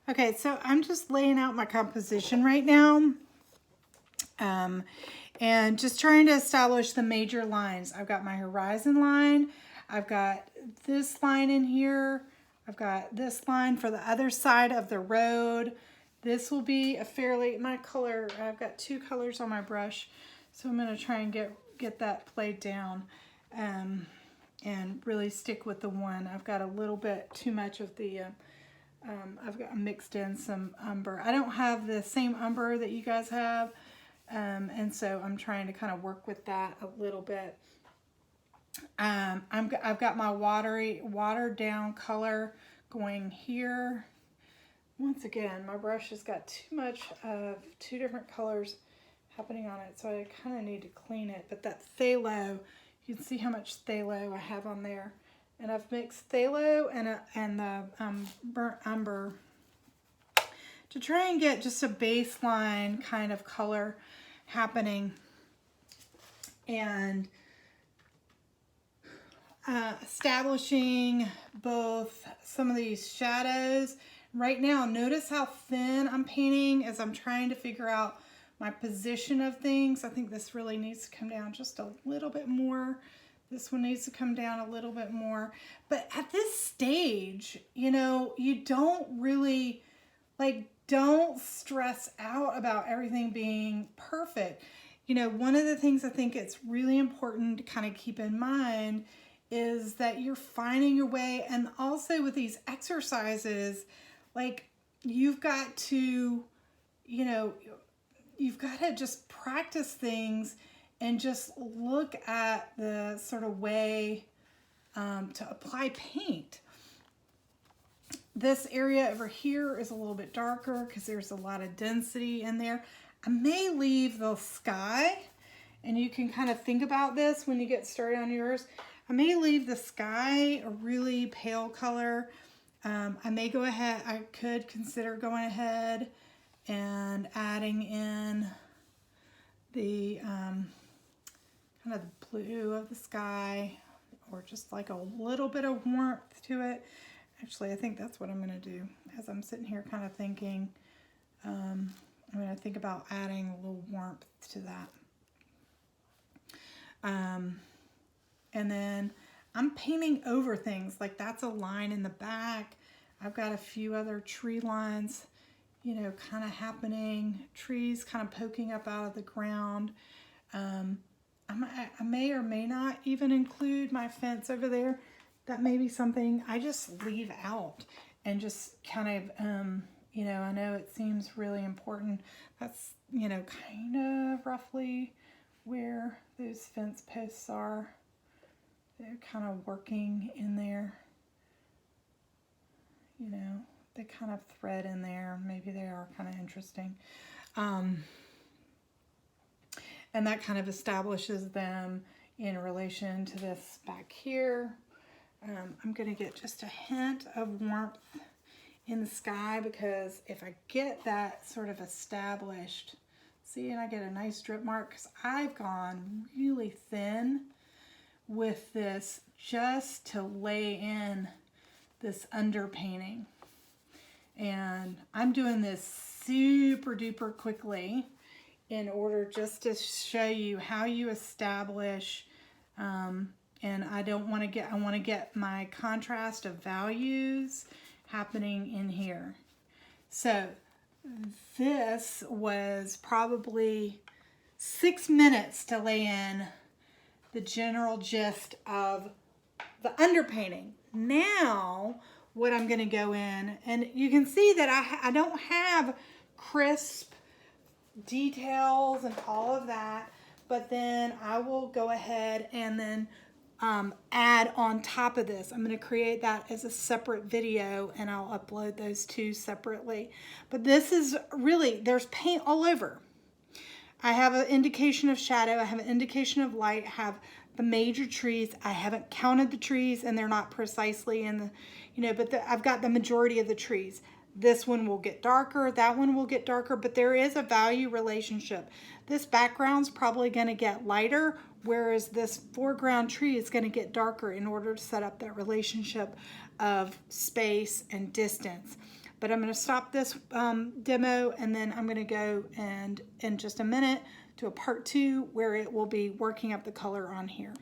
Okay, so I'm just laying out my composition right now. And just trying to establish the major lines. I've got my horizon line. I've got this line in here. I've got this line for the other side of the road. This will be a fairly, my color, I've got two colors on my brush. So I'm going to try and get that played down and really stick with the one. I've got a little bit too much of the, I've got mixed in some umber. I don't have the same umber that you guys have. And so I'm trying to kind of work with that a little bit. I've got my watered down color going here. Once again, my brush has got too much of two different colors happening on it, so I kind of need to clean it. But that phthalo, you can see how much phthalo I have on there. And I've mixed phthalo and the burnt umber to try and get just a baseline kind of color happening, and establishing both some of these shadows. Right now, notice how thin I'm painting as I'm trying to figure out my position of things. I think this really needs to come down just a little bit more. This one needs to come down a little bit more. But at this stage, you know, you don't really, don't stress out about everything being perfect. You know, one of the things I think it's really important to kind of keep in mind is that you're finding your way. And also with these exercises, you've got to, you've got to just practice things and just look at the sort of way to apply paint. This area over here is a little bit darker because there's a lot of density in there. I may leave the sky, and you can kind of think about this when you get started on yours. I may leave the sky a really pale color. I may go ahead, I could consider going ahead and adding in the kind of the blue of the sky, or just like a little bit of warmth to it. Actually, I think that's what I'm going to do as I'm sitting here kind of thinking. I'm going to think about adding a little warmth to that. And then I'm painting over things, like that's a line in the back. I've got a few other tree lines, you know, kind of happening, trees kind of poking up out of the ground. I may or may not even include my fence over there. That may be something I just leave out and just kind of, you know, I know it seems really important. That's, you know, kind of roughly where those fence posts are. They're kind of working in there. You know, they kind of thread in there. Maybe they are kind of interesting. And that kind of establishes them in relation to this back here. I'm going to get just a hint of warmth in the sky, because if I get that sort of established, see, and I get a nice drip mark, because I've gone really thin with this just to lay in this underpainting. And I'm doing this super duper quickly in order just to show you how you establish, and I want to get my contrast of values happening in here. So this was probably 6 minutes to lay in the general gist of the underpainting. Now what I'm going to go in, and you can see that I don't have crisp details and all of that, but then I will go ahead and then add on top of this. I'm going to create that as a separate video, and I'll upload those two separately. But this is really, there's paint all over. I have an indication of shadow, I have an indication of light, I have the major trees. I haven't counted the trees, and they're not precisely in the, you know, but I've got the majority of the trees. This one will get darker, that one will get darker, but there is a value relationship. This background's probably going to get lighter, whereas this foreground tree is going to get darker in order to set up that relationship of space and distance. But I'm going to stop this demo, and then I'm going to go and in just a minute do a part 2 where it will be working up the color on here.